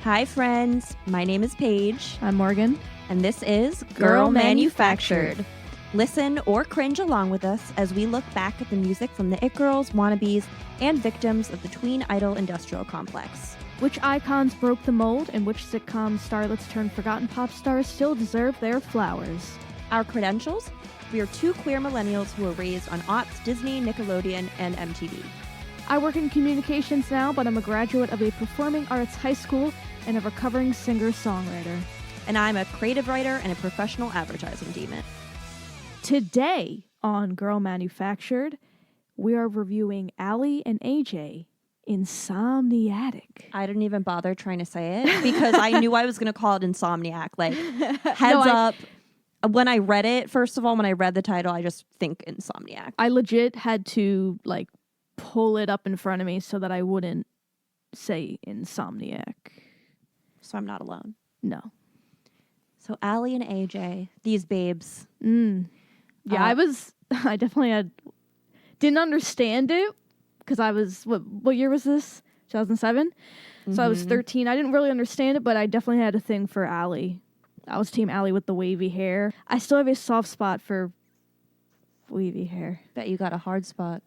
Hi, friends. My name is Paige. I'm Morgan. And this is Girl Manufactured. Listen or cringe along with us as we look back at the music from the it girls, wannabes, and victims of the tween idol industrial complex. Which icons broke the mold and which sitcom starlets turned forgotten pop stars still deserve their flowers? Our credentials? We are two queer millennials who were raised on aughts, Disney, Nickelodeon, and MTV. I work in communications now, but I'm a graduate of a performing arts high school and a recovering singer-songwriter. And I'm a creative writer and a professional advertising demon. Today on Girl Manufactured, we are reviewing Allie and AJ, Insomniatic. I didn't even bother trying to say it because I knew I was going to call it Insomniac. Like, heads up. When I read it, first of all, when I read the title, I just think Insomniac. I legit had to, pull it up in front of me so that I wouldn't say Insomniac. So I'm not alone. No. So Allie and AJ, these babes. Yeah, I definitely didn't understand it because I was, what year was this? 2007? Mm-hmm. So I was 13. I didn't really understand it, but I definitely had a thing for Allie. I was Team Allie with the wavy hair. I still have a soft spot for wavy hair. Bet you got a hard spot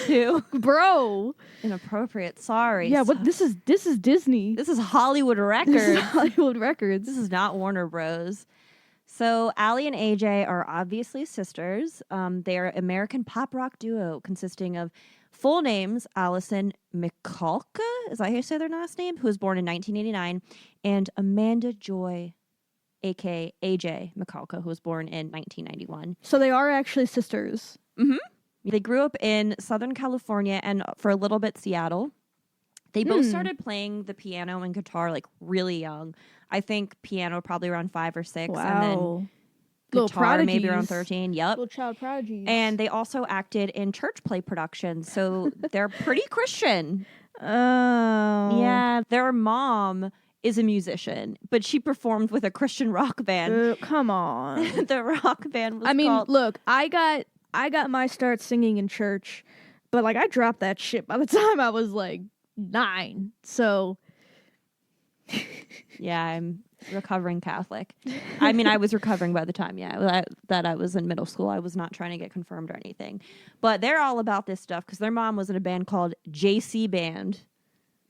too. Bro. Inappropriate. Sorry. Yeah, but this is Disney. This is Hollywood Records. This is Hollywood Records. This is not Warner Bros. So Allie and AJ are obviously sisters. They are an American pop rock duo consisting of full names Allison Mikulka, is that how you say their last name? Who was born in 1989, and Amanda Joy, a.k.a. AJ Mikulka, who was born in 1991. So they are actually sisters. Mm-hmm. They grew up in Southern California and for a little bit Seattle. They both started playing the piano and guitar really young. I think piano probably around 5 or 6. Wow. And then little guitar prodigies. maybe around 13. Yep. Little child prodigies. And they also acted in church play productions. So they're pretty Christian. Oh. Yeah. Their mom is a musician, but she performed with a Christian rock band. Come on. The rock band was called... look, I got my start singing in church, but I dropped that shit by the time I was 9. So yeah, I'm recovering Catholic. I mean, I was recovering by the time, that I was in middle school. I was not trying to get confirmed or anything. But they're all about this stuff because their mom was in a band called JC Band.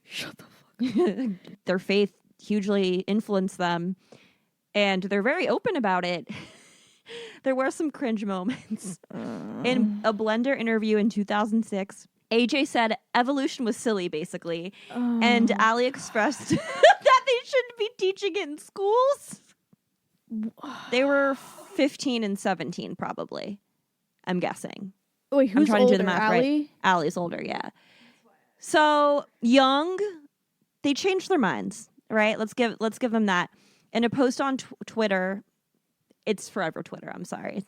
Shut the fuck up. Their faith hugely influenced them, and they're very open about it. There were some cringe moments. In a Blender interview in 2006, AJ said evolution was silly, basically. And Allie expressed that they shouldn't be teaching it in schools. They were 15 and 17, probably. I'm guessing. Wait, who's I'm trying older, to do the math Allie? right. Allie's older, yeah. So young, they changed their minds, right? Let's give them that. In a post on Twitter, it's forever Twitter, I'm sorry.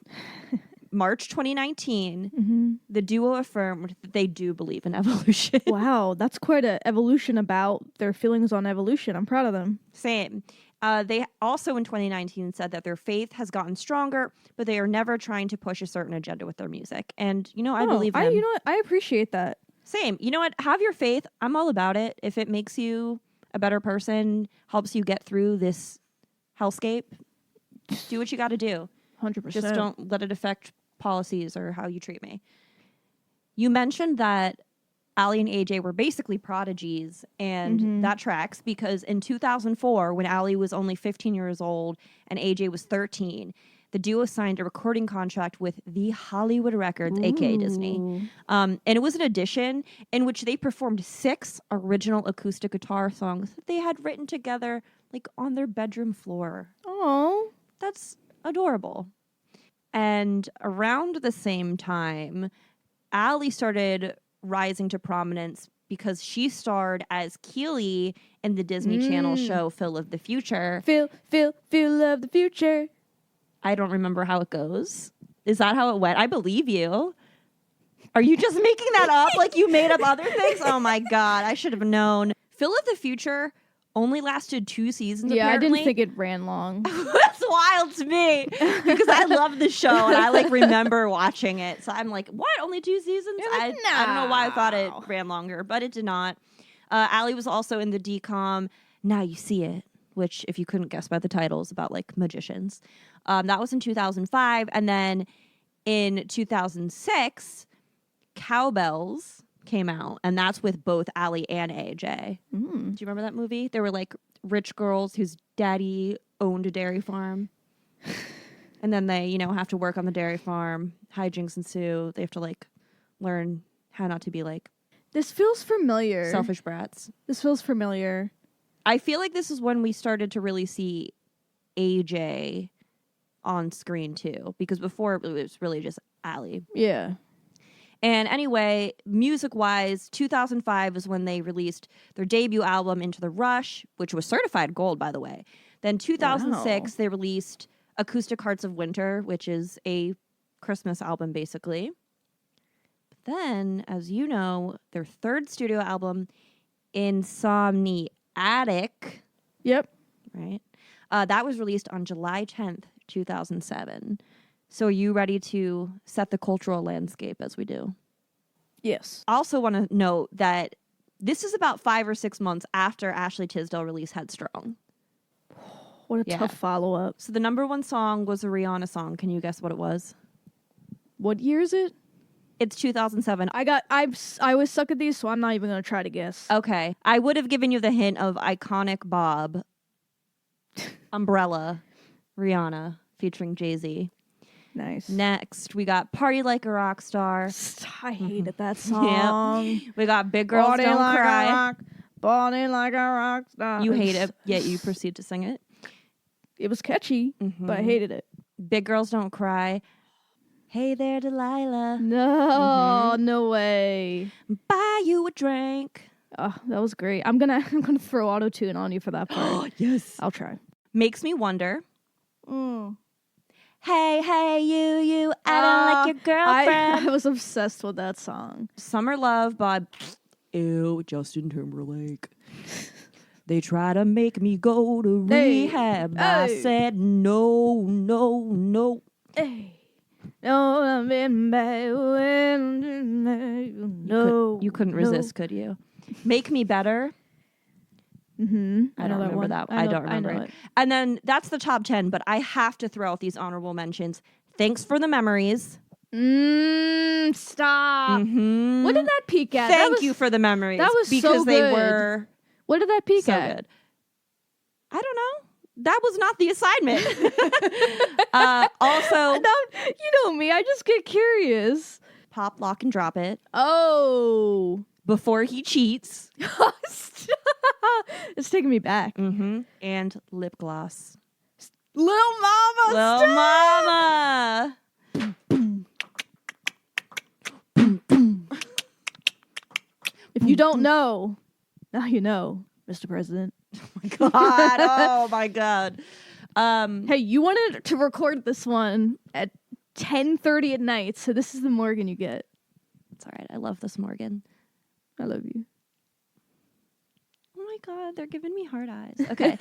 March 2019, the duo affirmed that they do believe in evolution. Wow, that's quite an evolution about their feelings on evolution. I'm proud of them. Same. They also in 2019 said that their faith has gotten stronger, but they are never trying to push a certain agenda with their music. And, I believe them. You know what? I appreciate that. Same. You know what? Have your faith. I'm all about it. If it makes you a better person, helps you get through this hellscape, do what you got to do. 100%. Just don't let it affect policies or how you treat me. You mentioned that Allie and AJ were basically prodigies, and that tracks because in 2004, when Allie was only 15 years old and AJ was 13, the duo signed a recording contract with the Hollywood Records, aka Disney. And it was an audition in which they performed 6 original acoustic guitar songs that they had written together on their bedroom floor. Oh, that's adorable. And around the same time, Allie started rising to prominence because she starred as Keely in the Disney Channel show Phil of the Future. Phil of the Future. I don't remember how it goes. Is that how it went? I believe you. Are you just making that up like you made up other things? Oh my God, I should have known. Phil of the Future only lasted 2 seasons, yeah, apparently. I didn't think it ran long. That's wild to me because I love the show and I remember watching it. So I'm like, what? Only 2 seasons? I don't know why I thought it ran longer, but it did not. Allie was also in the DCOM Now You See It, which, if you couldn't guess by the title, is about like magicians. That was in 2005. And then in 2006, Cowbells came out, and that's with both Allie and AJ. Do you remember that movie? They were like rich girls whose daddy owned a dairy farm. And then they, have to work on the dairy farm. Hijinks ensue. They have to like learn how not to be like This feels familiar. selfish brats. This feels familiar. I feel like this is when we started to really see AJ on screen too, because before it was really just Allie. Yeah. And anyway, music-wise, 2005 is when they released their debut album, Into the Rush, which was certified gold, by the way. Then 2006, they released Acoustic Hearts of Winter, which is a Christmas album, basically. But then, as you know, their third studio album, Insomniatic, Yep. right? That was released on July 10th, 2007. So are you ready to set the cultural landscape as we do? Yes. I also want to note that this is about 5 or 6 months after Ashley Tisdale released Headstrong. What a tough follow-up. So the number one song was a Rihanna song. Can you guess what it was? What year is it? It's 2007. I was stuck at these, so I'm not even going to try to guess. Okay. I would have given you the hint of Iconic Bob, Umbrella, Rihanna, featuring Jay-Z. Nice. Next, we got Party Like a Rock Star. I hated that song. Yep. We got Big Girls Don't Cry. Body like a rock star. You hate it, yet you proceed to sing it. It was catchy, but I hated it. Big Girls Don't Cry. Hey there, Delilah. No, no way. Buy you a drink. Oh, that was great. I'm gonna throw auto-tune on you for that part. Yes. I'll try. Makes Me Wonder. Hey, you, I don't like your girlfriend. I was obsessed with that song. Summer Love by Justin Timberlake. They try to make me go to rehab. I said no. Hey. No, I'm in bed. No. You couldn't resist, could you? Make Me Better. I don't remember that. I don't remember it. And then that's the top 10, but I have to throw out these honorable mentions. Thanks for the Memories. Stop. What did that peak at? Thank you for the Memories. That was because so they good. were What did that peak so at? good. I don't know. That was not the assignment. Also, you know me. I just get curious. Pop, Lock, and Drop It. Oh. Before He Cheats. It's taking me back. And Lip Gloss. Little Mama. If you don't know, now you know, Mr. President. Oh my God. Hey, you wanted to record this one at 10:30 at night, so this is the Morgan you get. It's all right. I love this Morgan. I love you. Oh my God, they're giving me hard eyes. Okay.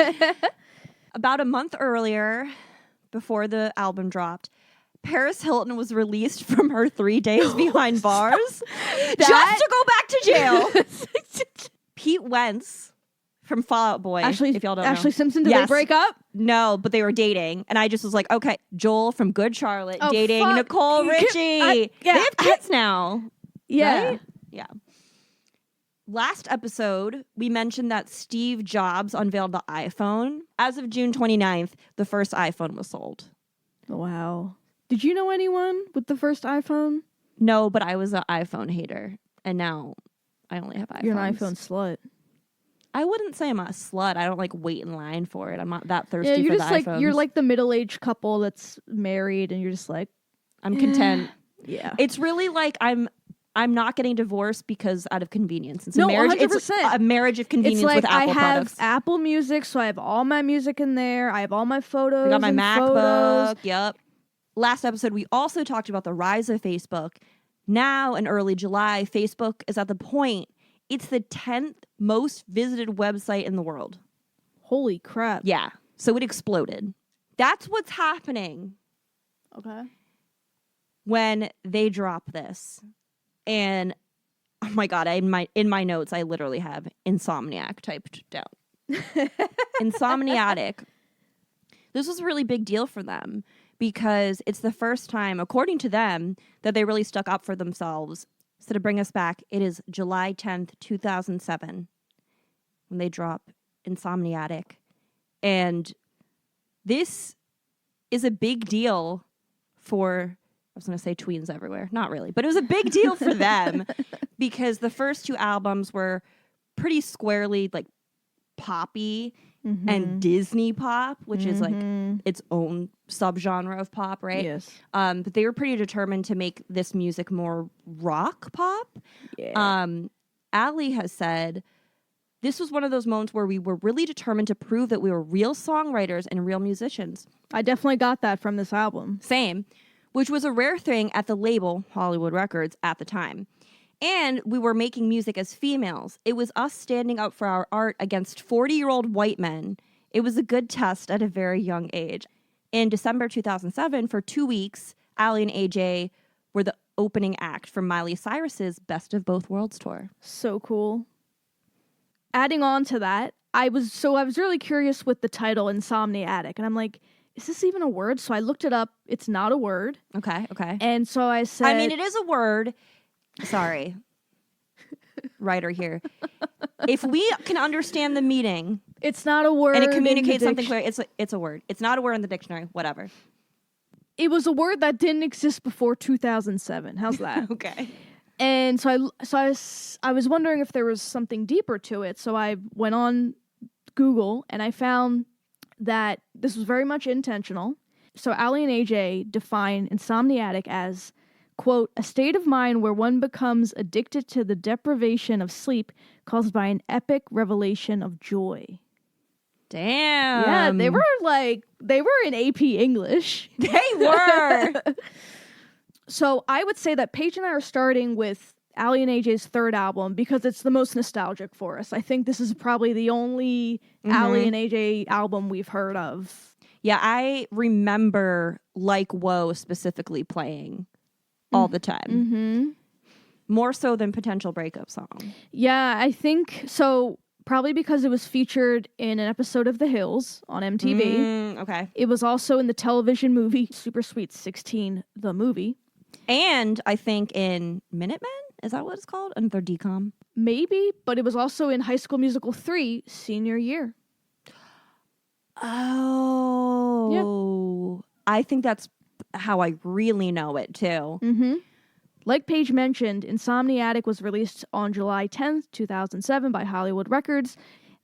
About a month earlier, before the album dropped, Paris Hilton was released from her 3 days behind bars just to go back to jail. Pete Wentz from Fall Out Boy, if y'all don't know. Ashley Simpson, did they break up? No, but they were dating. And I just was like, okay, Joel from Good Charlotte dating Nicole Richie. They have kids now. Yeah. Right? Yeah. Last episode, we mentioned that Steve Jobs unveiled the iPhone. As of June 29th, the first iPhone was sold. Wow. Did you know anyone with the first iPhone? No, but I was an iPhone hater. And now I only have iPhones. You're an iPhone slut. I wouldn't say I'm a slut. I don't like wait in line for it. I'm not that thirsty you're for just the like iPhones. You're like the middle-aged couple that's married and you're just like, I'm content. Yeah. It's really like I'm not getting divorced because out of convenience. It's No, a marriage. 100%. It's a marriage of convenience It's like with Apple I have products. Apple Music, so I have all my music in there. I have all my photos. I got my and MacBook. photos. Yep. Last episode, we also talked about the rise of Facebook. Now, in early July, Facebook is at the point it's the 10th most visited website in the world. Holy crap. Yeah. So it exploded. That's what's happening. Okay. When they drop this. And oh my God, in my notes, I literally have Insomniac typed down. Insomniatic. This was a really big deal for them because it's the first time, according to them, that they really stuck up for themselves. So to bring us back, it is July 10th, 2007, when they drop Insomniatic. And this is a big deal for, I was going to say tweens everywhere. Not really, but it was a big deal for them because the first two albums were pretty squarely like poppy and Disney pop, which is like its own subgenre of pop, right? Yes. But they were pretty determined to make this music more rock pop. Yeah. Allie has said, this was one of those moments where we were really determined to prove that we were real songwriters and real musicians. I definitely got that from this album. Same. Which was a rare thing at the label, Hollywood Records, at the time. And we were making music as females. It was us standing up for our art against 40-year-old white men. It was a good test at a very young age. In December 2007, for 2 weeks, Allie and AJ were the opening act for Miley Cyrus's Best of Both Worlds tour. So cool. Adding on to that, I was really curious with the title Insomniatic, and I'm like, is this even a word? So I looked it up. It's not a word. Okay. And so I said, I mean, it is a word. Sorry. Writer here. If we can understand the meaning, it's not a word, and it communicates something clear, it's a word. It's not a word in the dictionary. Whatever. It was a word that didn't exist before 2007. How's that? Okay. And so I was wondering if there was something deeper to it. So I went on Google and I found that this was very much intentional. So Allie and AJ define Insomniatic as, quote, a state of mind where one becomes addicted to the deprivation of sleep caused by an epic revelation of joy. Damn. Yeah, they were in AP English. They were. So I would say that Paige and I are starting with Allie and AJ's third album because it's the most nostalgic for us. I think this is probably the only Allie and AJ album we've heard of. Yeah, I remember Like Whoa specifically playing all the time. Mm-hmm. More so than Potential Breakup Song. Yeah, I think so. Probably because it was featured in an episode of The Hills on MTV. Okay. It was also in the television movie Super Sweet 16, the movie. And I think in Minutemen? Is that what it's called? Another DCOM? Maybe, but it was also in High School Musical 3, senior year. Oh. Yeah. I think that's how I really know it, too. Mm-hmm. Like Paige mentioned, Insomniatic was released on July 10th, 2007 by Hollywood Records.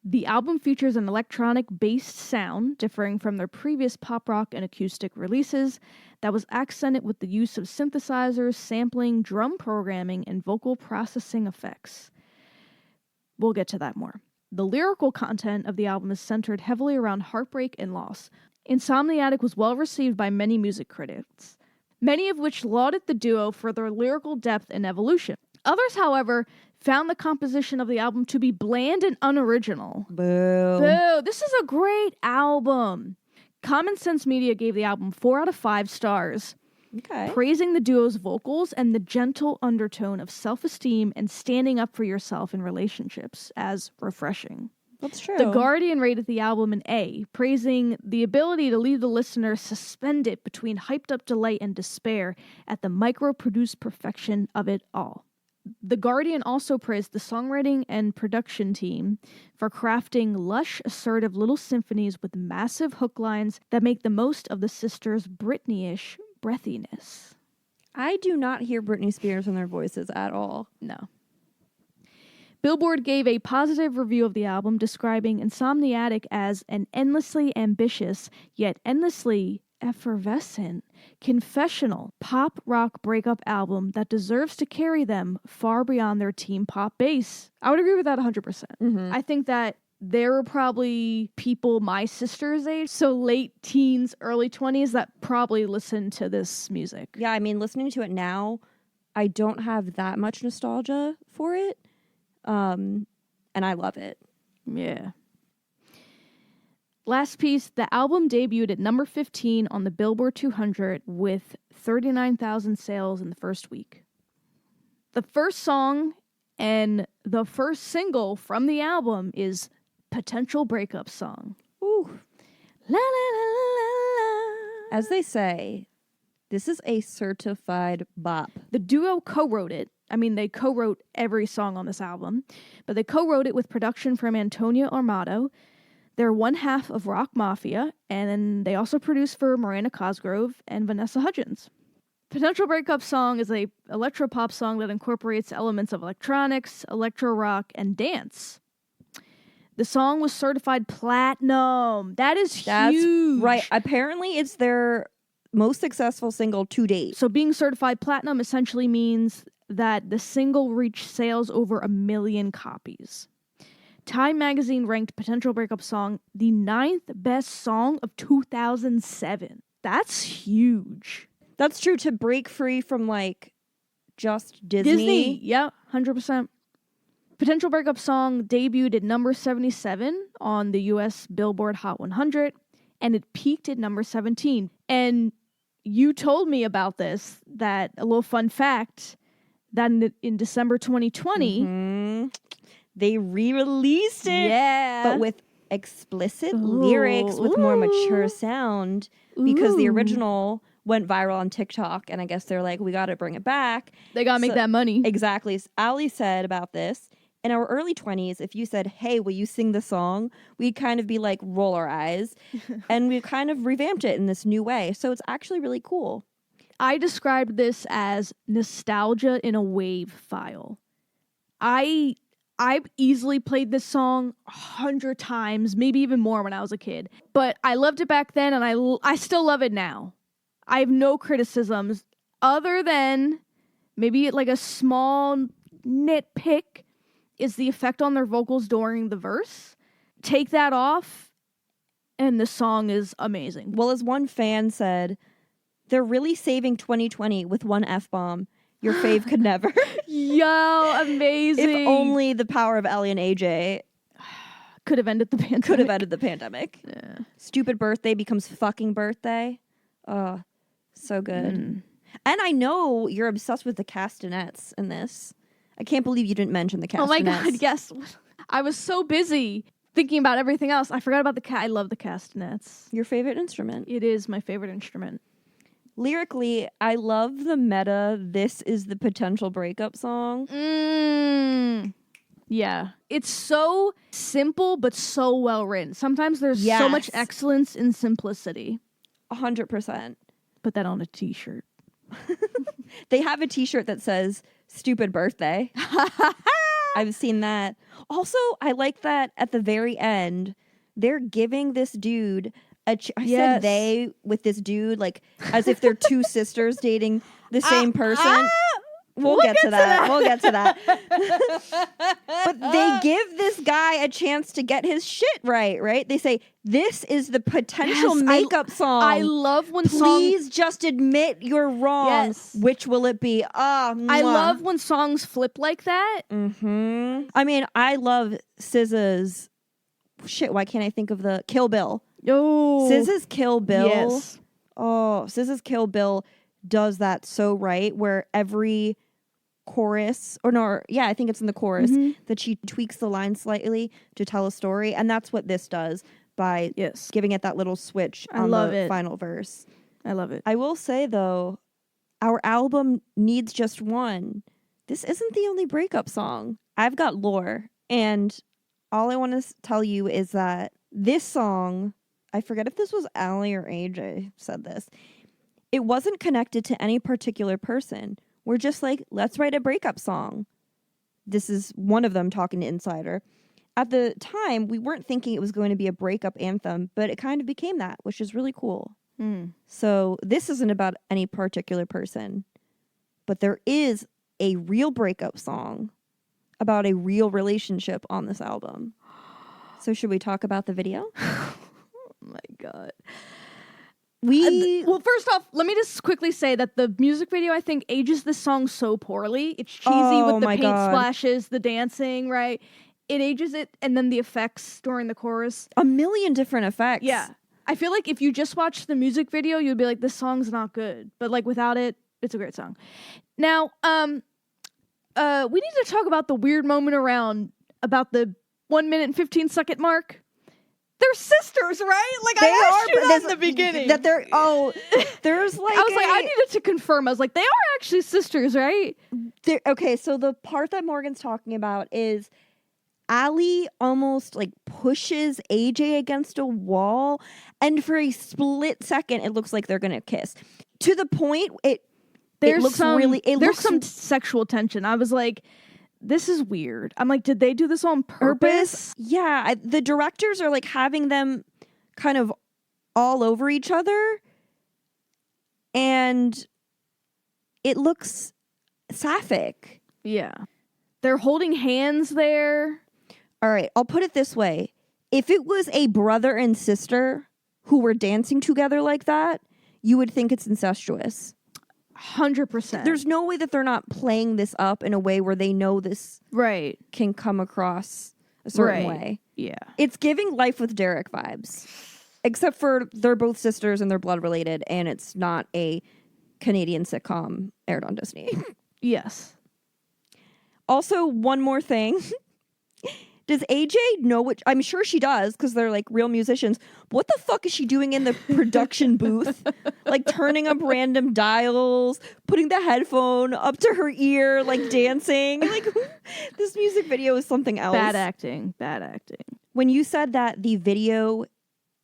The album features an electronic-based sound, differing from their previous pop rock and acoustic releases, that was accented with the use of synthesizers, sampling, drum programming, and vocal processing effects. We'll get to that more. The lyrical content of the album is centered heavily around heartbreak and loss. Insomniatic was well received by many music critics, many of which lauded the duo for their lyrical depth and evolution. Others, however, found the composition of the album to be bland and unoriginal. Boo. Boo. This is a great album. Common Sense Media gave the album 4 out of 5 stars, praising the duo's vocals and the gentle undertone of self-esteem and standing up for yourself in relationships as refreshing. That's true. The Guardian rated the album an A, praising the ability to leave the listener suspended between hyped-up delight and despair at the micro-produced perfection of it all. The Guardian also praised the songwriting and production team for crafting lush, assertive little symphonies with massive hook lines that make the most of the sisters' Britney-ish breathiness. I do not hear Britney Spears in their voices at all. No. Billboard gave a positive review of the album, describing Insomniatic as an endlessly ambitious, yet endlessly effervescent, confessional, pop rock breakup album that deserves to carry them far beyond their teen pop base. I would agree with that 100%. Mm-hmm. I think that there were probably people my sister's age, so late teens, early 20s, that probably listened to this music. Yeah, I mean, listening to it now, I don't have that much nostalgia for it. And I love it. Yeah. Last piece, the album debuted at number 15 on the Billboard 200 with 39,000 sales in the first week. The first song and the first single from the album is potential breakup song. Ooh. La, la, la, la, la. As they say, this is a certified bop. The duo co-wrote it. I mean, they co-wrote every song on this album, but they co-wrote it with production from Antonio Armato. They're one half of Rock Mafia, and then they also produced for Miranda Cosgrove and Vanessa Hudgens. Potential Breakup Song is a electro-pop song that incorporates elements of electronics, electro rock, and dance. The song was certified platinum. That's huge. Right. Apparently, it's their most successful single to date. So being certified platinum essentially means that the single reached sales over 1 million copies. Time magazine ranked Potential Breakup Song the 9th best song of 2007. That's huge. That's true, to break free from, like, just Disney. Yeah, 100%. Potential Breakup Song debuted at number 77 on the US Billboard Hot 100, and it peaked at number 17. And you told me about this, that a little fun fact, that in December 2020, they re-released it, but with explicit lyrics, with more mature sound, because the original went viral on TikTok, and I guess they're like, we got to bring it back. They got to make that money. Exactly. Ali said about this, in our early 20s, if you said, hey, will you sing the song? We'd kind of be like, roll our eyes. And we've kind of revamped it in this new way. So it's actually really cool. I described this as nostalgia in a wave file. I've easily played this song 100 times, maybe even more when I was a kid. But I loved it back then, and I still love it now. I have no criticisms other than maybe like a small nitpick is the effect on their vocals during the verse. Take that off, and the song is amazing. Well, as one fan said, they're really saving 2020 with one F-bomb. Your fave could never. Yo, amazing. If only the power of Ellie and AJ could have ended the pandemic. Yeah. Stupid birthday becomes fucking birthday. Oh, so good. And I know you're obsessed with the castanets in this. I can't believe you didn't mention the castanets. Oh my God, yes. I was so busy thinking about everything else. I forgot about I love the castanets. Your favorite instrument. It is my favorite instrument. Lyrically, I love the meta, this is the potential breakup song. Yeah. It's so simple, but so well written. Sometimes there's so much excellence in simplicity. 100%. Put that on a t-shirt. They have a t-shirt that says, stupid birthday. I've seen that. Also, I like that at the very end, they're giving this dude I said they with this dude, like as if they're two sisters dating the same person. We'll get to that. We'll get to that. But they give this guy a chance to get his shit right? They say, this is the potential makeup song. I love when Please just admit you're wrong. Yes. Which will it be? I love when songs flip like that. I mean, I love SZA's... Shit, why can't I think of the... Kill Bill. Oh. SZA's Kill Bill. Yes. Oh, SZA's Kill Bill does that so right, where every chorus, I think it's in the chorus, that she tweaks the line slightly to tell a story, and that's what this does by giving it that little switch on the final verse. I love it. I will say, though, our album needs just one. This isn't the only breakup song. I've got lore, and all I want to tell you is that this song, I forget if this was Allie or AJ said this, it wasn't connected to any particular person. We're just like, let's write a breakup song. This is one of them talking to Insider. At the time, we weren't thinking it was going to be a breakup anthem, but it kind of became that, which is really cool. So this isn't about any particular person, but there is a real breakup song about a real relationship on this album. So should we talk about the video? Oh my God. Well, first off, let me just quickly say that the music video, I think, ages this song so poorly. It's cheesy with the paint splashes, the dancing, right? It ages it, and then the effects during the chorus. 1 million different effects. Yeah. I feel like if you just watched the music video, you'd be like, this song's not good. But like without it, it's a great song. Now, we need to talk about the weird moment about the 1 minute and 15-second mark. They're sisters, right? Like, They I asked are, you but that in the beginning. That they're, there's like I was like, I needed to confirm. I was like, they are actually sisters, right? Okay, so the part that Morgan's talking about is Allie almost like pushes AJ against a wall, and for a split second, it looks like they're gonna kiss. To the point, there's some sexual tension. I was like, this is weird. I'm like, did they do this on purpose? Yeah, the directors are like having them kind of all over each other, and it looks sapphic. Yeah. They're holding hands there. All right, I'll put it this way. If it was a brother and sister who were dancing together like that, you would think it's incestuous. 100%. There's no way that they're not playing this up in a way where they know this can come across a certain way. Yeah. It's giving Life with Derek vibes. Except for they're both sisters and they're blood related, and it's not a Canadian sitcom aired on Disney. Yes. Also, one more thing. Does AJ know what... I'm sure she does, because they're, like, real musicians. What the fuck is she doing in the production booth? Like, turning up random dials, putting the headphone up to her ear, like, dancing. Like, this music video is something else. Bad acting. When you said that the video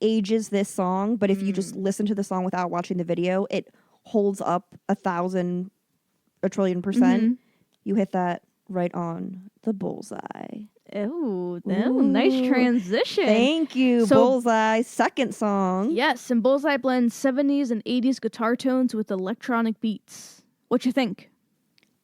ages this song, but if you just listen to the song without watching the video, it holds up 1,000, a trillion %, you hit that right on the bullseye. Oh, nice transition. Thank you, Bullseye. Second song. Yes, and Bullseye blends 70s and 80s guitar tones with electronic beats. What you think?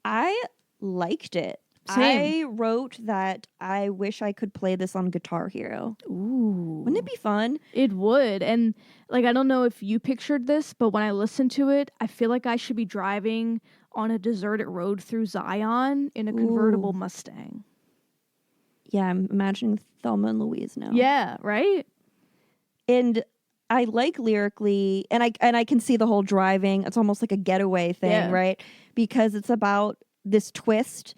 I liked it. Same. I wrote that I wish I could play this on Guitar Hero. Ooh. Wouldn't it be fun? It would. And, like, I don't know if you pictured this, but when I listened to it, I feel like I should be driving on a deserted road through Zion in a convertible Mustang. Yeah, I'm imagining Thelma and Louise now. Yeah, right? And I like lyrically, and I can see the whole driving. It's almost like a getaway thing, right? Because it's about this twist.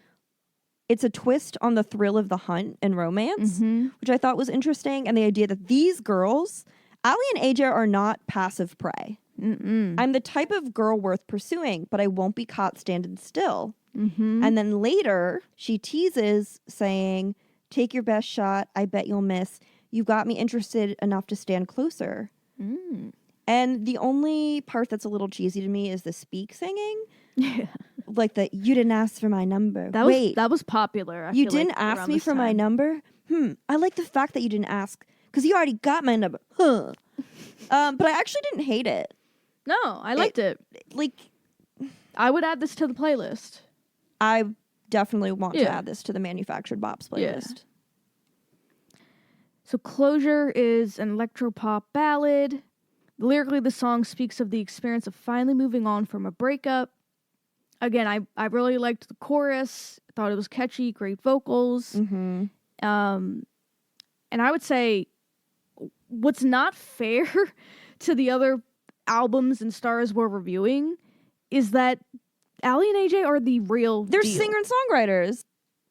It's a twist on the thrill of the hunt and romance, which I thought was interesting. And the idea that these girls, Allie and AJ, are not passive prey. I'm the type of girl worth pursuing, but I won't be caught standing still. And then later, she teases saying, "Take your best shot. I bet you'll miss. You've got me interested enough to stand closer." And the only part that's a little cheesy to me is the speak singing. Yeah. Like the, "You didn't ask for my number." That was popular. You didn't ask me for my number? I like the fact that you didn't ask because you already got my number. But I actually didn't hate it. No, I liked it. Like, I would add this to the playlist. I definitely want to add this to the Manufactured Bops playlist. So Closure is an electropop ballad. Lyrically, the song speaks of the experience of finally moving on from a breakup. Again, I really liked the chorus. Thought it was catchy, great vocals. And I would say what's not fair to the other albums and stars we're reviewing is that Allie and AJ are the real They're deal. singer and songwriters.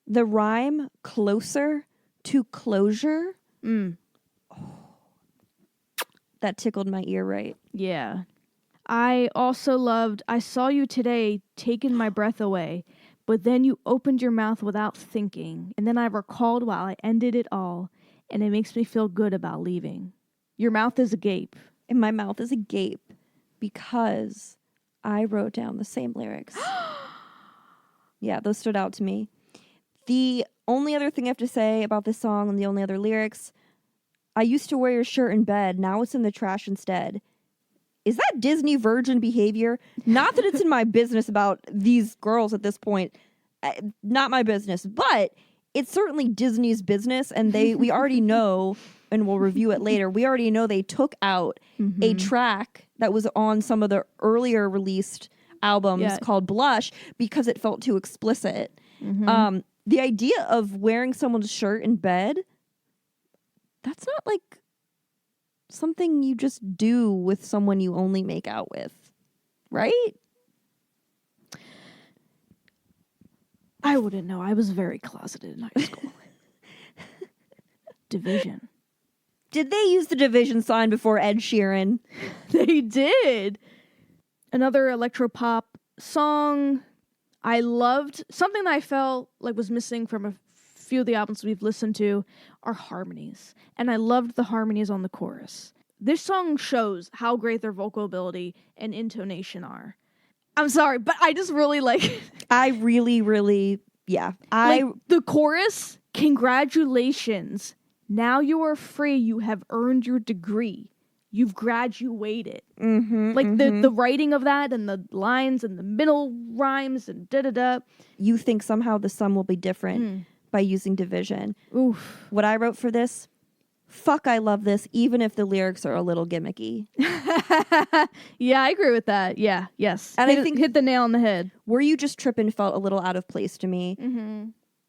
The rhyme "closer to closure." That tickled my ear right. Yeah. I also loved, "I saw you today, taking my breath away, but then you opened your mouth without thinking, and then I recalled while I ended it all, and it makes me feel good about leaving. Your mouth is agape." And my mouth is agape because I wrote down the same lyrics. Yeah, those stood out to me. The only other thing I have to say about this song and the only other lyrics, "I used to wear your shirt in bed, now it's in the trash instead." Is that Disney virgin behavior? Not that it's in my business about these girls at this point. Not my business, but it's certainly Disney's business, and we already know, and we'll review it later, we already know they took out a track that was on some of the earlier released albums called Blush because it felt too explicit. The idea of wearing someone's shirt in bed, that's not like something you just do with someone you only make out with, right? I wouldn't know. I was very closeted in high school. Division. Did they use the Division sign before Ed Sheeran? They did. Another electropop song I loved. Something that I felt like was missing from a few of the albums we've listened to are harmonies. And I loved the harmonies on the chorus. This song shows how great their vocal ability and intonation are. I'm sorry, but I just really like... I really, yeah. The chorus, congratulations. Now you are free. You have earned your degree. You've graduated. The writing of that and the lines and the middle rhymes and da-da-da. You think somehow the sum will be different by using Division. Oof. What I wrote for this, fuck, I love this, even if the lyrics are a little gimmicky. Yeah, I agree with that. Yeah, yes. And I think hit the nail on the head. Where You Just Trippin' felt a little out of place to me.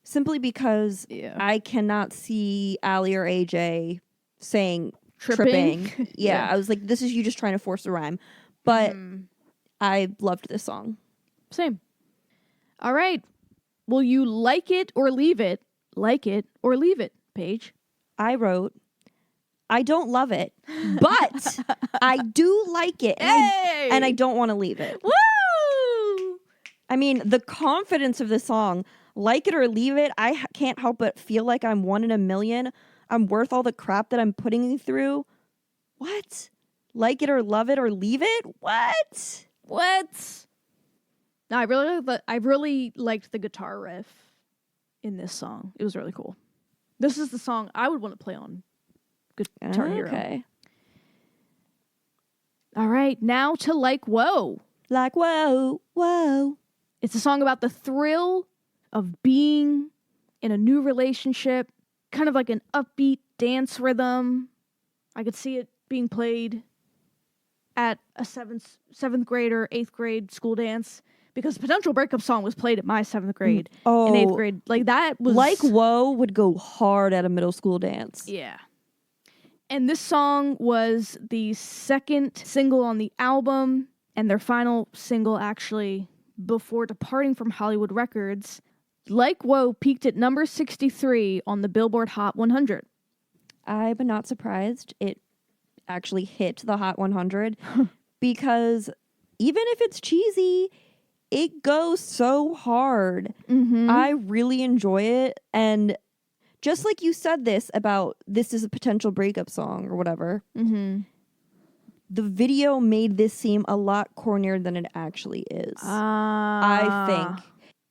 Simply because I cannot see Allie or AJ saying tripping. Yeah, I was like, this is you just trying to force a rhyme. But I loved this song. Same. All right. Will you like it or leave it? Like it or leave it, Paige? I wrote, I don't love it, but I do like it. And I don't want to leave it. Woo! I mean, the confidence of the song, like it or leave it, I can't help but feel like I'm 1 in a million. I'm worth all the crap that I'm putting through. What? Like it or love it or leave it? What? No, I really liked the guitar riff in this song. It was really cool. This is the song I would want to play on Guitar Hero. Okay. All right, now to Like Whoa. Like whoa, whoa. It's a song about the thrill of being in a new relationship, kind of like an upbeat dance rhythm. I could see it being played at a seventh grade or 8th grade school dance, because Potential Breakup song was played at my 7th grade and 8th grade. Like that was... Like Whoa would go hard at a middle school dance. Yeah. And this song was the second single on the album and their final single, actually, before departing from Hollywood Records. Like Whoa peaked at number 63 on the Billboard Hot 100. I'm not surprised it actually hit the Hot 100 because even if it's cheesy, it goes so hard. I really enjoy it. And just like you said this is a potential breakup song or whatever, the video made this seem a lot cornier than it actually is. I think.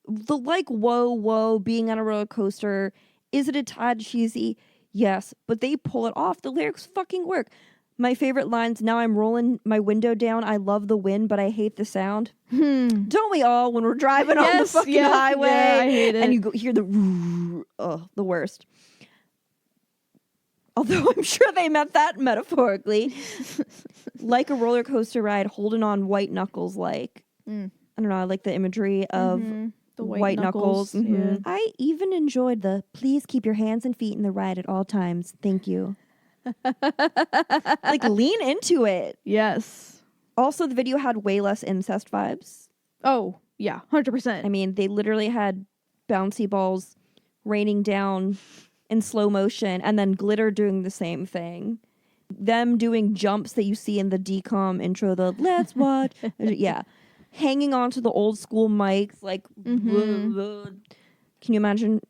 The like whoa, whoa, being on a roller coaster, is it a tad cheesy? Yes, but they pull it off. The lyrics fucking work. My favorite lines, now I'm rolling my window down. I love the wind, but I hate the sound. Don't we all when we're driving on the fucking highway? Yeah, I hate it. And you hear the worst. Although I'm sure they meant that metaphorically. Like a roller coaster ride, holding on white knuckles like. I don't know, I like the imagery of the white knuckles. Yeah. I even enjoyed the please keep your hands and feet in the ride at all times. Thank you. Like lean into it. Yes. Also, the video had way less incest vibes. Oh, yeah, 100%. I mean, they literally had bouncy balls raining down in slow motion and then glitter doing the same thing. Them doing jumps that you see in the DCOM intro, the let's watch. Yeah. Hanging onto the old school mics, like, can you imagine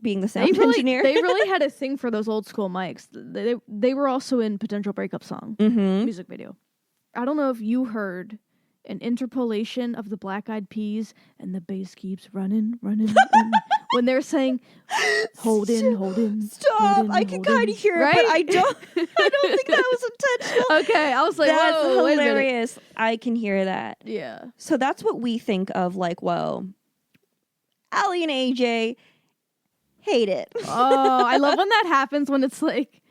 being the sound engineer? They really had a thing for those old school mics. They were also in Potential Breakup Song music video. I don't know if you heard an interpolation of the Black Eyed Peas and the bass keeps running when they're saying hold in. Stop. I can kind of hear it, but I don't think that was intentional. Okay, I was like, that's whoa, hilarious. I can hear that. Yeah. So that's what we think of like, whoa. Allie and AJ hate it. Oh, I love when that happens, when it's like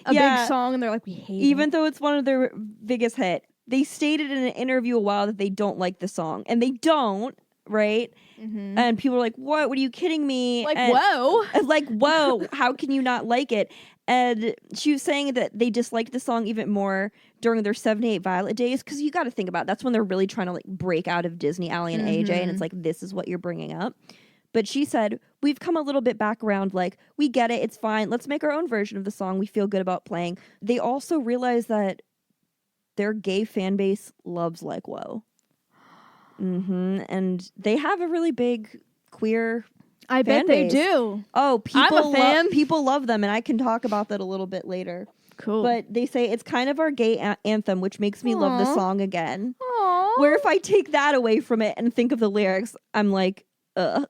a big song and they're like, we hate it. Even though it's one of their biggest hit. They stated in an interview a while that they don't like the song. And they don't, right? And people are like, what? What are you kidding me? Like, whoa. Like, whoa. How can you not like it? And she was saying that they disliked the song even more during their 78 Violet days. Because you got to think about it. That's when they're really trying to like break out of Disney, Allie and AJ. And it's like, this is what you're bringing up. But she said, we've come a little bit back around, like, we get it, it's fine. Let's make our own version of the song we feel good about playing. They also realize that their gay fan base loves Like Whoa. And they have a really big queer I bet they do. Oh, I'm a fan. People love them, and I can talk about that a little bit later. Cool. But they say it's kind of our gay anthem, which makes me love the song again. Aww. Where if I take that away from it and think of the lyrics, I'm like, ugh.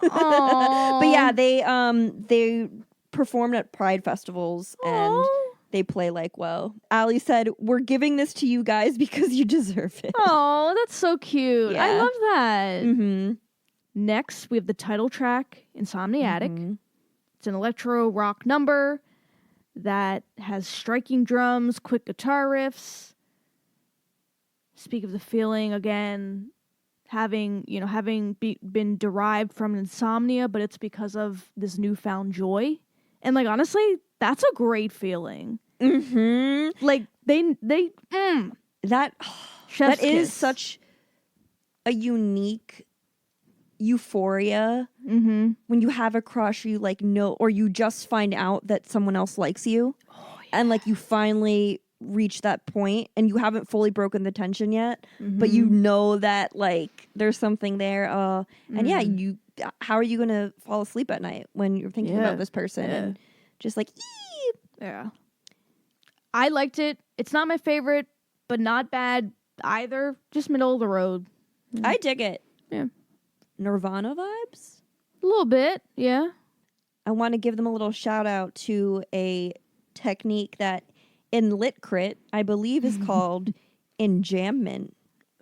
But yeah, they performed at Pride festivals and they play Like Whoa. Allie said, we're giving this to you guys because you deserve it. Oh, that's so cute. Yeah. I love that. Mm-hmm. Next, we have the title track, Insomniatic. Mm-hmm. It's an electro rock number that has striking drums, quick guitar riffs. Speak of the feeling again, having been derived from insomnia, but it's because of this newfound joy. And like honestly, that's a great feeling. Mm-hmm. Like that is such a unique euphoria when you have a crush, you like know, or you just find out that someone else likes you, and like you finally reach that point and you haven't fully broken the tension yet, but you know that like there's something there, and yeah, you how are you gonna fall asleep at night when you're thinking about this person and just like I liked it. It's not my favorite, but not bad either, just middle of the road. I dig it. Yeah. Nirvana vibes? A little bit, yeah. I want to give them a little shout out to a technique that in Lit Crit, I believe is called enjambment.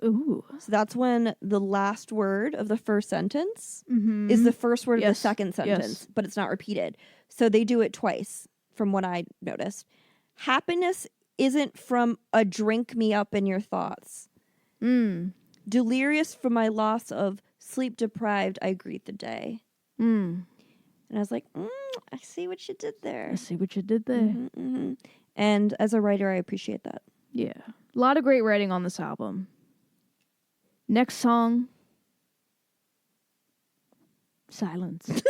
Ooh. So that's when the last word of the first sentence is the first word of the second sentence, but it's not repeated. So they do it twice, from what I noticed. Happiness isn't from a drink me up in your thoughts. Delirious from my loss of sleep deprived, I greet the day. And I was like, I see what you did there. I see what you did there. And as a writer, I appreciate that. Yeah. A lot of great writing on this album. Next song, Silence.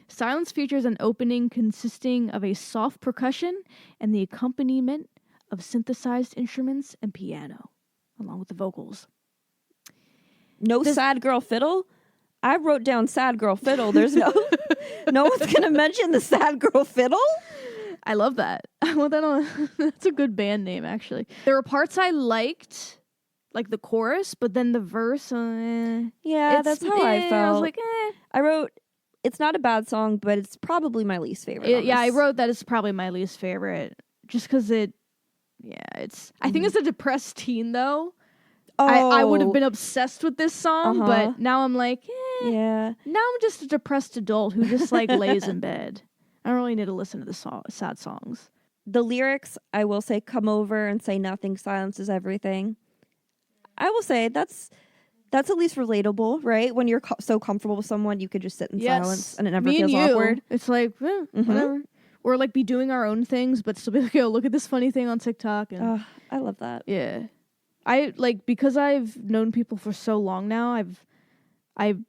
Silence features an opening consisting of a soft percussion and the accompaniment of synthesized instruments and piano, along with the vocals. No sad girl fiddle? I wrote down sad girl fiddle. There's no one's gonna mention the sad girl fiddle. I love that. I want that on. That's a good band name, actually. There were parts I liked, like the chorus, but then the verse. Yeah, that's how I felt. I was like, I wrote, it's not a bad song, but it's probably my least favorite. I wrote that it's probably my least favorite, just because it's. I think it's a depressed teen though. I would have been obsessed with this song, but now I'm like, now I'm just a depressed adult who just like lays in bed. I don't really need to listen to the sad songs. The lyrics, I will say, come over and say nothing, silence is everything. I will say that's at least relatable, right? When you're so comfortable with someone, you could just sit in silence and it never feels awkward. It's like, whatever. Or like be doing our own things, but still be like, yo, look at this funny thing on TikTok. And I love that. Yeah. I like, because I've known people for so long now,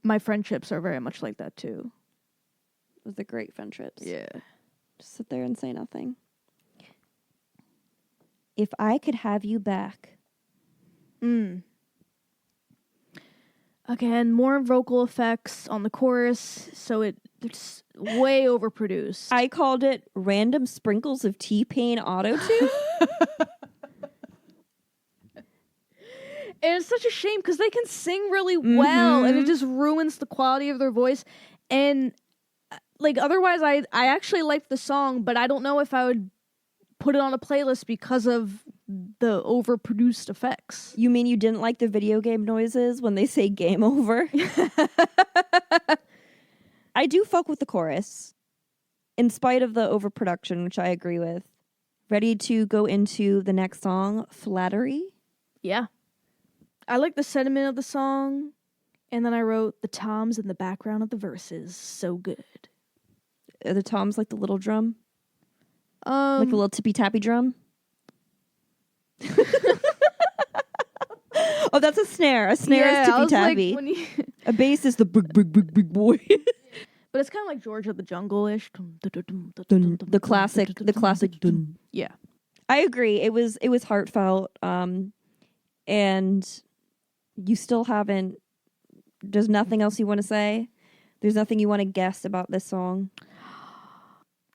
my friendships are very much like that too. It was the great friendships. Yeah. Just sit there and say nothing. If I could have you back. Again, more vocal effects on the chorus, so it's way overproduced. I called it random sprinkles of T-Pain auto-tune. And it's such a shame because they can sing really well, and it just ruins the quality of their voice. And like otherwise, I actually liked the song, but I don't know if I would put it on a playlist because of the overproduced effects. You mean you didn't like the video game noises when they say game over? I do fuck with the chorus, in spite of the overproduction, which I agree with. Ready to go into the next song, Flattery? Yeah. I like the sentiment of the song, and then I wrote the toms in the background of the verses. So good. Are the toms like the little drum? Like a little tippy-tappy drum? Oh, that's a snare. A snare is tippy-tappy. Like, A bass is the big boy. But it's kind of like George of the Jungle-ish. The classic dun. Yeah. I agree. It was heartfelt. And you still haven't. There's nothing else you want to say. There's nothing you want to guess about this song.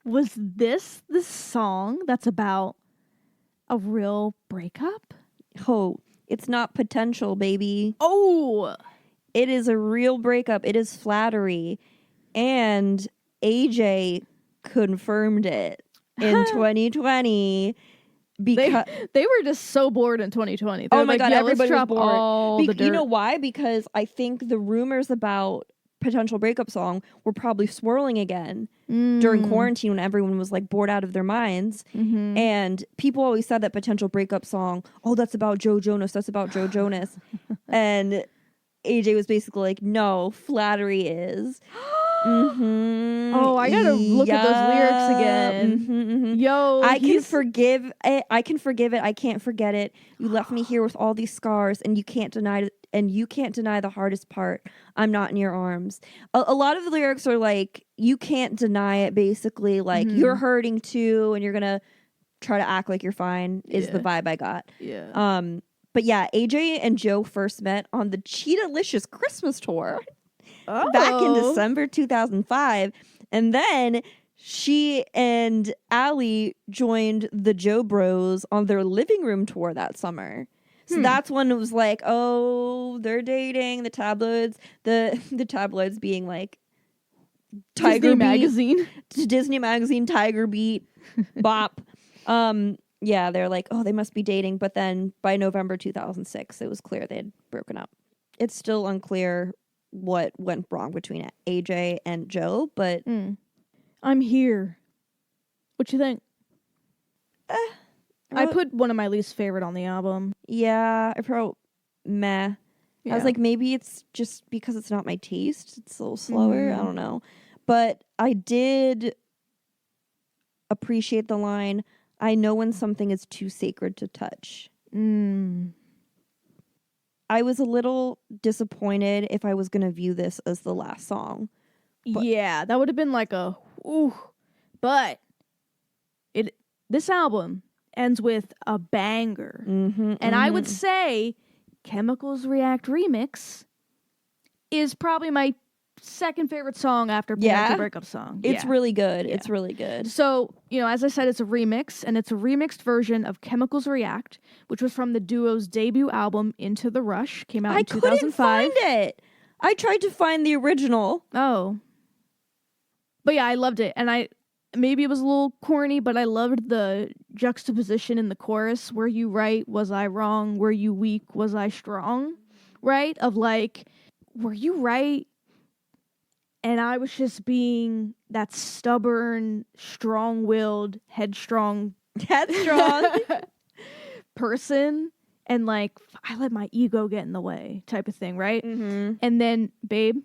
Was this the song that's about a real breakup? Oh, it's not potential, baby. Oh, it is a real breakup. It is Flattery, and AJ confirmed it in 2020. Because they were just so bored in 2020. Oh my god, everybody was bored. All the dirt. You know why? Because I think the rumors about potential breakup song were probably swirling again during quarantine when everyone was like bored out of their minds. Mm-hmm. And people always said that potential breakup song, oh, that's about Joe Jonas. That's about Joe Jonas. And AJ was basically like, no, Flattery is. Mm-hmm. Oh, I gotta look at those lyrics again. Mm-hmm. Yo, I can forgive it. I can forgive it. I can't forget it. You left me here with all these scars, and you can't deny it. And you can't deny the hardest part. I'm not in your arms. A lot of the lyrics are like, you can't deny it. Basically, like you're hurting too, and you're gonna try to act like you're fine. Is the vibe I got. Yeah. But yeah, AJ and Joe first met on the Cheetah-licious Christmas tour. Back in December 2005. And then she and Allie joined the Joe Bros on their living room tour that summer. So that's when it was like, oh, they're dating. The tabloids, the tabloids being like Tiger Magazine. Disney Magazine, Tiger Beat, Bop. Yeah, they're like, oh, they must be dating. But then by November 2006, it was clear they had broken up. It's still unclear what went wrong between AJ and Joe, but I'm here. What you think? I put one of my least favorite on the album. Yeah, I wrote meh. Yeah. I was like, maybe it's just because it's not my taste. It's a little slower. I don't know. But I did appreciate the line, I know when something is too sacred to touch. I was a little disappointed if I was going to view this as the last song. Yeah, that would have been like a ooh. But this album ends with a banger. And I would say Chemicals React Remix is probably my second favorite song after Potential Breakup Song. It's really good. Yeah. It's really good. So, as I said, it's a remix, and it's a remixed version of Chemicals React, which was from the duo's debut album, Into the Rush. Came out in 2005. I couldn't find it. I tried to find the original. Oh. But yeah, I loved it. And maybe it was a little corny, but I loved the juxtaposition in the chorus. Were you right? Was I wrong? Were you weak? Was I strong? Right? Of like, were you right? And I was just being that stubborn, strong-willed, headstrong person. And like, I let my ego get in the way type of thing, right? And then, babe,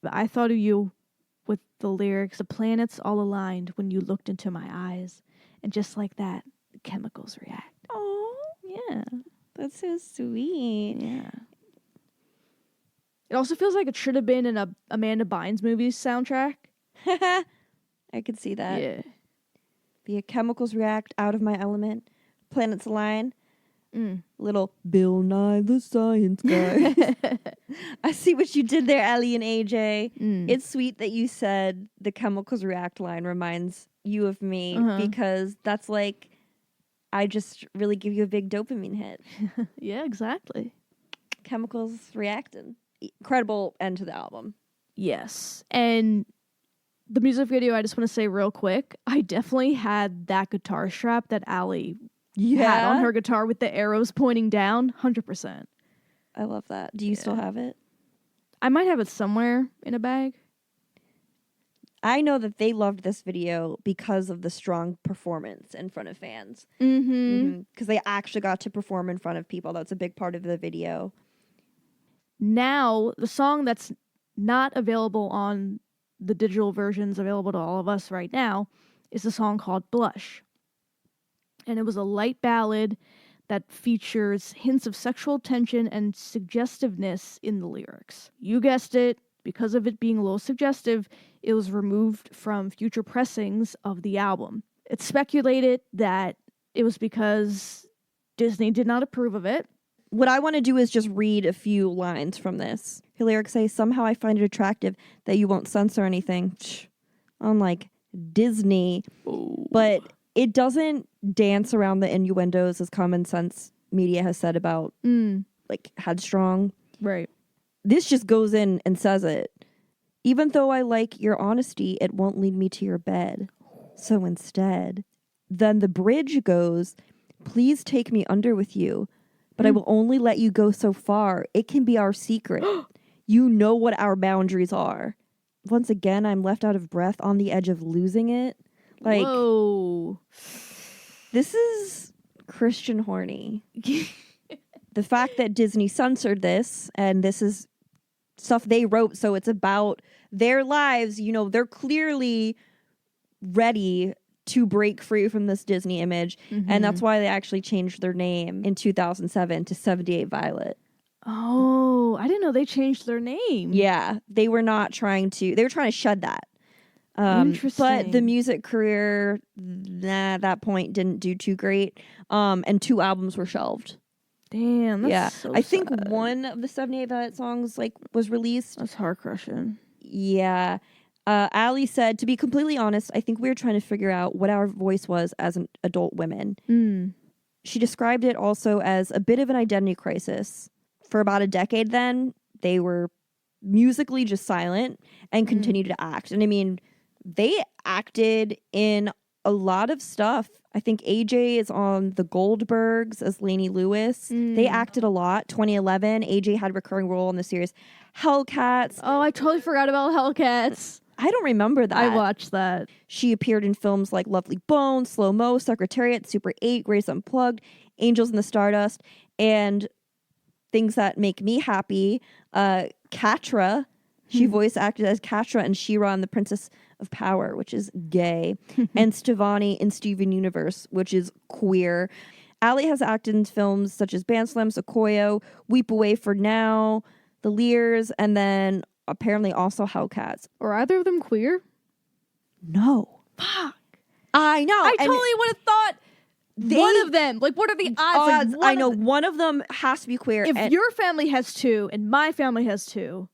I thought of you with the lyrics, the planets all aligned when you looked into my eyes. And just like that, the chemicals react. Oh, yeah. That's so sweet. Yeah. It also feels like it should have been in a Amanda Bynes movie's soundtrack. I could see that. Yeah. The chemicals react, out of my element, planets align. Little Bill Nye the Science Guy. I see what you did there, Ellie and AJ. It's sweet that you said the chemicals react line reminds you of me because that's like, I just really give you a big dopamine hit. Yeah, exactly. Chemicals reacting. Incredible end to the album. Yes. And the music video, I just want to say real quick, I definitely had that guitar strap that Allie had on her guitar with the arrows pointing down. 100%. I love that. Do you still have it? I might have it somewhere in a bag. I know that they loved this video because of the strong performance in front of fans. Because they actually got to perform in front of people. That's a big part of the video. Now, the song that's not available on the digital versions available to all of us right now is a song called Blush. And it was a light ballad that features hints of sexual tension and suggestiveness in the lyrics. You guessed it, because of it being a little suggestive, it was removed from future pressings of the album. It's speculated that it was because Disney did not approve of it. What I want to do is just read a few lines from this. Her lyrics say, somehow I find it attractive that you won't censor anything. Unlike Disney. Ooh. But it doesn't dance around the innuendos as Common Sense Media has said about like Headstrong. Right. This just goes in and says it. Even though I like your honesty, it won't lead me to your bed. So instead, then the bridge goes, please take me under with you, but I will only let you go so far. It can be our secret. You know what our boundaries are. Once again, I'm left out of breath on the edge of losing it. Like, whoa. This is Christian horny. The fact that Disney censored this, and this is stuff they wrote, so it's about their lives, you know, they're clearly ready to break free from this Disney image, and that's why they actually changed their name in 2007 to 78 Violet. Oh, I didn't know they changed their name. Yeah, they were trying to shed that. Interesting. But the music career, at that point didn't do too great, and 2 albums were shelved. Damn, that's so I think sad. one of the 78 Violet songs was released. That's heart crushing. Yeah. Ali said, to be completely honest, I think we were trying to figure out what our voice was as an adult women. She described it also as a bit of an identity crisis. For about a decade then, they were musically just silent and continued to act. And I mean, they acted in a lot of stuff. I think AJ is on The Goldbergs as Lainey Lewis. They acted a lot. 2011, AJ had a recurring role in the series Hellcats. Oh, I totally forgot about Hellcats. I don't remember that. I watched that. She appeared in films like Lovely Bones, Slow Mo, Secretariat, Super 8, Grace Unplugged, Angels in the Stardust, and things that make me happy. Catra. She voice acted as Catra and She-Ra in The Princess of Power, which is gay. And Stevani in Steven Universe, which is queer. Ali has acted in films such as Band Slam, Sequoia, Weep Away for Now, The Lears, and then apparently also Hellcats. Are either of them queer? No. Fuck. I know. I totally would have thought one of them. Like, what are the odds? Like, I know one of them has to be queer. If your family has 2 and my family has 2,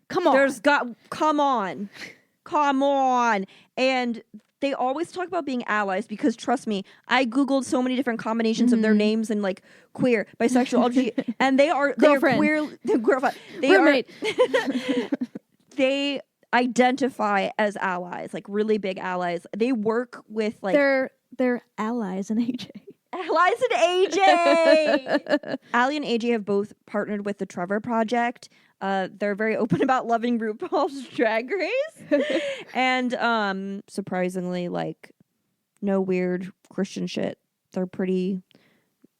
come on. Come on. And they always talk about being allies because, trust me, I Googled so many different combinations of their names and like queer, bisexual, LGBT, and they are queer. Girlfriend. Roommate. They identify as allies, like really big allies. They work with like they're allies in AJ. Allies and AJ. Ali and AJ have both partnered with the Trevor Project. They're very open about loving RuPaul's Drag Race. And surprisingly, like, no weird Christian shit. They're pretty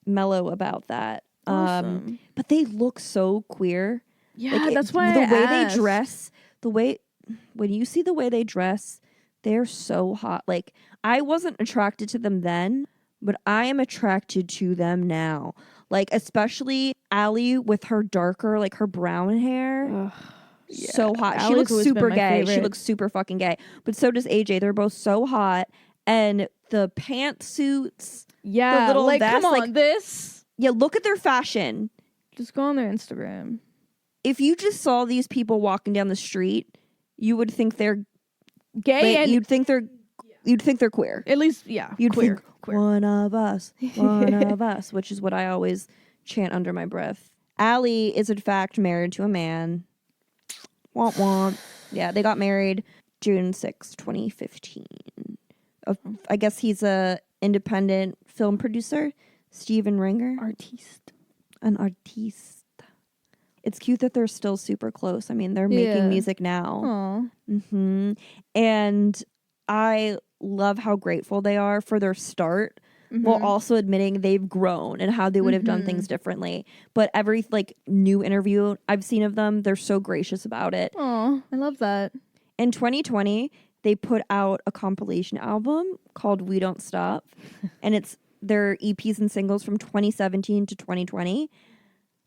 mellow about that. Awesome. But they look so queer. Yeah, like, that's why the I way asked. they dress, when you see the way they dress, they're so hot. Like, I wasn't attracted to them then, but I am attracted to them now. Like, especially Ali with her darker, like her brown hair. Yeah. So hot. She Allie's looks always been super my gay. She favorite. looks super fucking gay. But so does AJ. They're both so hot. And the pantsuits. Yeah, the little like, vest, come on, like, this. Yeah, look at their fashion. Just go on their Instagram. If you just saw these people walking down the street, you would think they're Gay and you'd think they're queer. at least, yeah, You'd queer. think one of us, which is what I always chant under my breath. Ali is in fact married to a man. Womp womp. Yeah, they got married June 6, 2015. I guess he's a independent film producer, Steven Ringer. An artiste. It's cute that they're still super close. I mean, they're making music now. Aw. And I love how grateful they are for their start, while also admitting they've grown and how they would have done things differently. But every like new interview I've seen of them, they're so gracious about it. Aw, I love that. In 2020, they put out a compilation album called We Don't Stop. And it's their EPs and singles from 2017 to 2020.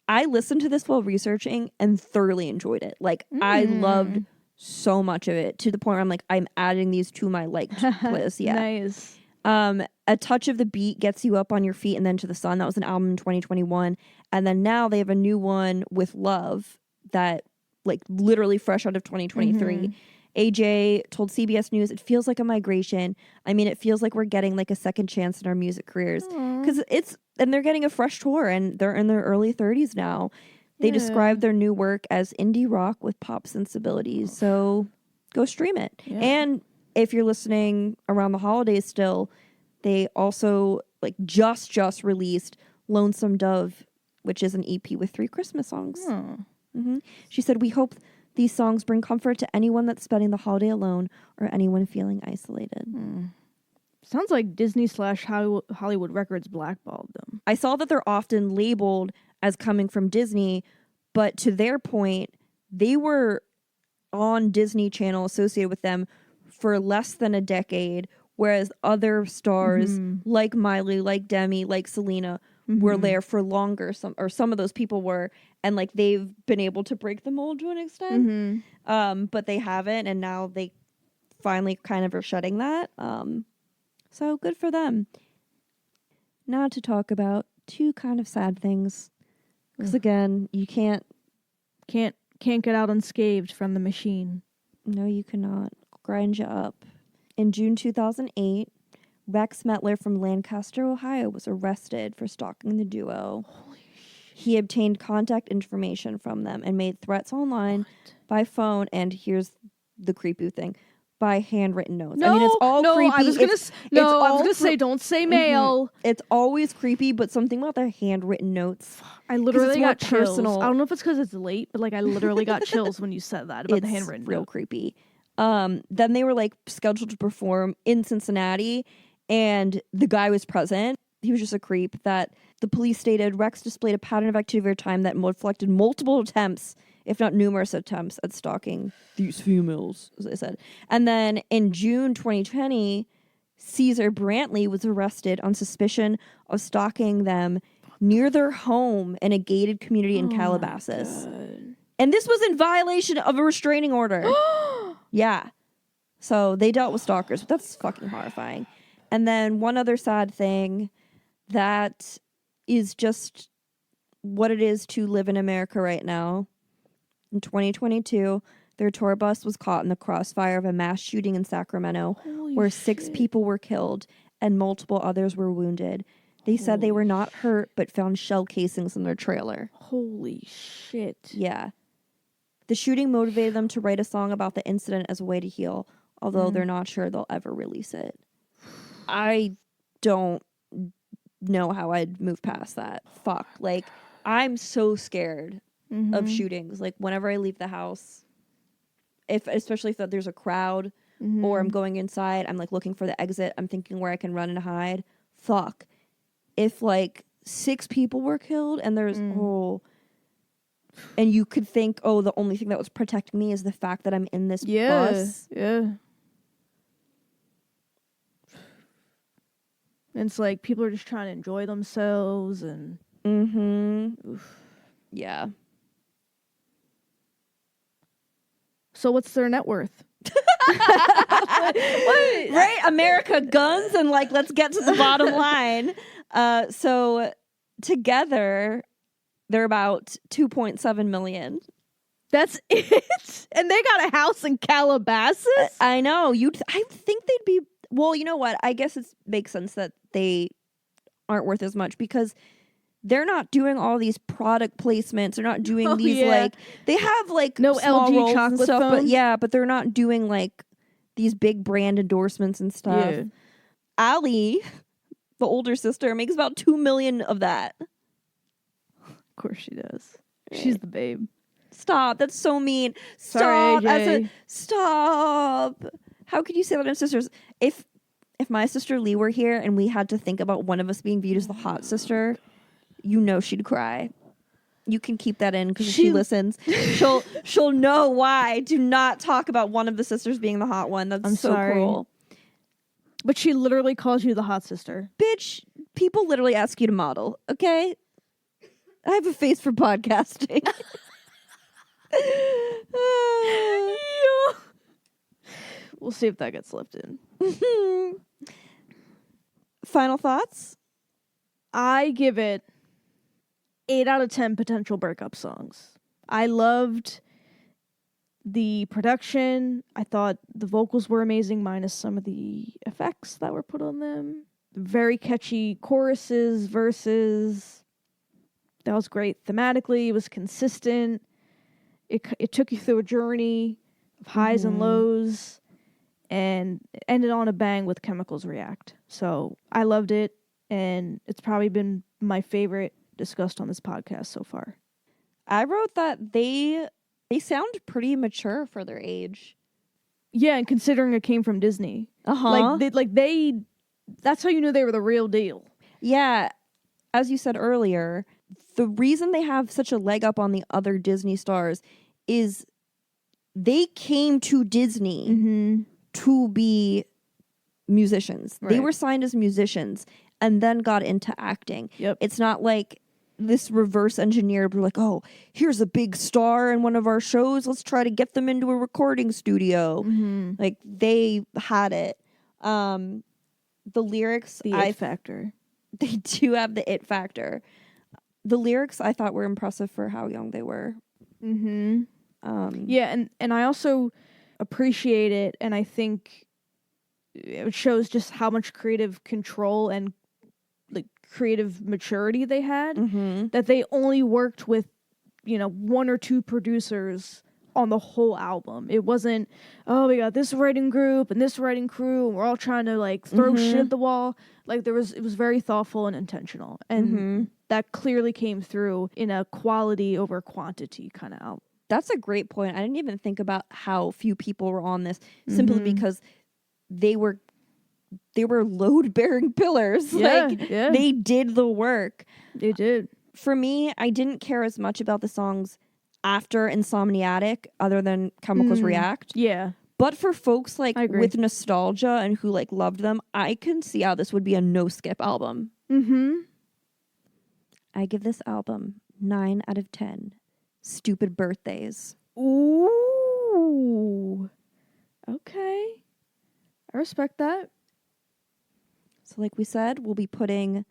I listened to this while researching and thoroughly enjoyed it. Like, I loved so much of it to the point where I'm like, I'm adding these to my liked list. Yeah. Nice. A Touch of the Beat Gets You Up on Your Feet and Then to the Sun. That was an album in 2021. And then now they have a new one with Love that, like, literally fresh out of 2023. AJ told CBS News, "It feels like a migration. I mean, it feels like we're getting like a second chance in our music careers because and they're getting a fresh tour and they're in their early 30s now." They described their new work as indie rock with pop sensibilities. So go stream it. Yeah. And if you're listening around the holidays still, they also like just released Lonesome Dove, which is an EP with 3 Christmas songs. She said, "We hope these songs bring comfort to anyone that's spending the holiday alone or anyone feeling isolated." Sounds like Disney/Hollywood Records blackballed them. I saw that they're often labeled as coming from Disney, but to their point, they were on Disney Channel associated with them for less than a decade, whereas other stars like Miley, like Demi, like Selena were there for longer. Some of those people were, and like they've been able to break the mold to an extent, but they haven't, and now they finally kind of are shedding that. So good for them. Now to talk about 2 kind of sad things, because again, you can't get out unscathed from the machine. No, you cannot. Grind you up. In June 2008, Rex Metler from Lancaster, Ohio, was arrested for stalking the duo. Holy shit. He obtained contact information from them and made threats online by phone, and here's the creepy thing, by handwritten notes. No, I mean, it's all creepy. I was gonna say, don't say mail. It's always creepy, but something about the handwritten notes. I literally got chills. Personal. I don't know if it's because it's late, but like I literally got chills when you said that about the handwritten real note. Creepy. Then they were like scheduled to perform in Cincinnati, and the guy was present. He was just a creep. That the police stated Rex displayed a pattern of activity over time that reflected multiple attempts, if not numerous attempts, at stalking these females, as I said. And then in June 2020, Caesar Brantley was arrested on suspicion of stalking them near their home in a gated community in Calabasas. And this was in violation of a restraining order. Yeah. So they dealt with stalkers, but that's fucking horrifying. And then one other sad thing that is just what it is to live in America right now. In 2022, their tour bus was caught in the crossfire of a mass shooting in Sacramento, where 6 people were killed and multiple others were wounded. They said they were not hurt, but found shell casings in their trailer. Holy shit. Yeah. The shooting motivated them to write a song about the incident as a way to heal, although they're not sure they'll ever release it. I don't know how I'd move past that. Fuck. Like, I'm so scared of shootings. Like, whenever I leave the house, especially if there's a crowd or I'm going inside, I'm like looking for the exit. I'm thinking where I can run and hide. Fuck. If like 6 people were killed and there's and you could think, the only thing that was protecting me is the fact that I'm in this bus. Yeah. And it's like people are just trying to enjoy themselves and Yeah. So what's their net worth? Right? America, guns, and like, let's get to the bottom line. So together, they're about $2.7 million. That's it? And they got a house in Calabasas? I know. I think they'd be... Well, you know what? I guess it makes sense that they aren't worth as much because they're not doing all these product placements. They're not doing like... They have like no small LG roles chocolate and stuff, phone? but they're not doing like these big brand endorsements and stuff. Yeah. Allie, the older sister, makes about $2 million of that. Of course she does. She's the babe. Stop. That's so mean. Sorry, Stop. AJ. Stop. How could you say that to sisters? If my sister Lee were here and we had to think about one of us being viewed as the hot sister, you know she'd cry. You can keep that in because if she listens, she'll know why. Do not talk about one of the sisters being the hot one. That's so sorry. cruel. But she literally calls you the hot sister. Bitch, People literally ask you to model, okay? I have a face for podcasting. We'll see if that gets slipped in. Final thoughts? I give it 8 out of 10 potential breakup songs. I loved the production. I thought the vocals were amazing, minus some of the effects that were put on them. Very catchy choruses, verses. That was great thematically. It was consistent. It took you through a journey of highs and lows, and it ended on a bang with Chemicals React. So I loved it, and it's probably been my favorite discussed on this podcast so far. I wrote that they sound pretty mature for their age. Yeah, and considering it came from Disney. Uh-huh. That's how you knew they were the real deal. Yeah. As you said earlier, the reason they have such a leg up on the other Disney stars is they came to Disney to be musicians. Right. They were signed as musicians and then got into acting. Yep. It's not like this reverse engineered, we're like, oh, here's a big star in one of our shows. Let's try to get them into a recording studio. Like, they had it. The lyrics, The it factor. They do have the it factor. The lyrics I thought were impressive for how young they were. Yeah, and I also appreciate it, and I think it shows just how much creative control and like creative maturity they had. That they only worked with, 1 or 2 producers on the whole album. It wasn't, oh, we got this writing group and this writing crew, and we're all trying to like throw shit at the wall. Like it was very thoughtful and intentional, and that clearly came through in a quality over quantity kind of album. That's a great point. I didn't even think about how few people were on this simply because they were load-bearing pillars. They did the work. They did. For me, I didn't care as much about the songs after Insomniatic other than Chemicals React. Yeah. But for folks like with nostalgia and who like loved them, I can see how this would be a no-skip album. I give this album 9 out of 10 stupid birthdays. Ooh. Okay. I respect that. So like we said, we'll be putting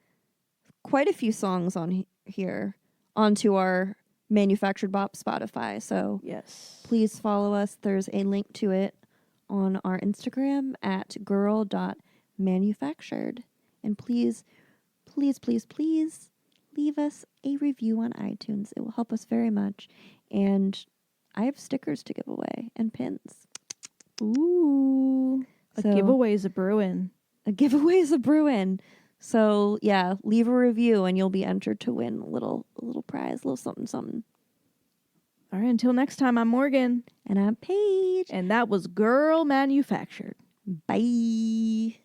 quite a few songs on here onto our Manufactured Bop Spotify. So yes, please follow us. There's a link to it on our Instagram at girl.manufactured. And please, please, please, please leave us a review on iTunes. It will help us very much. And I have stickers to give away and pins. Ooh. A giveaway is a brewing. A giveaway is a brewing. So yeah, leave a review and you'll be entered to win a little prize, a little something, something. All right, until next time, I'm Morgan. And I'm Paige. And that was Girl Manufactured. Bye.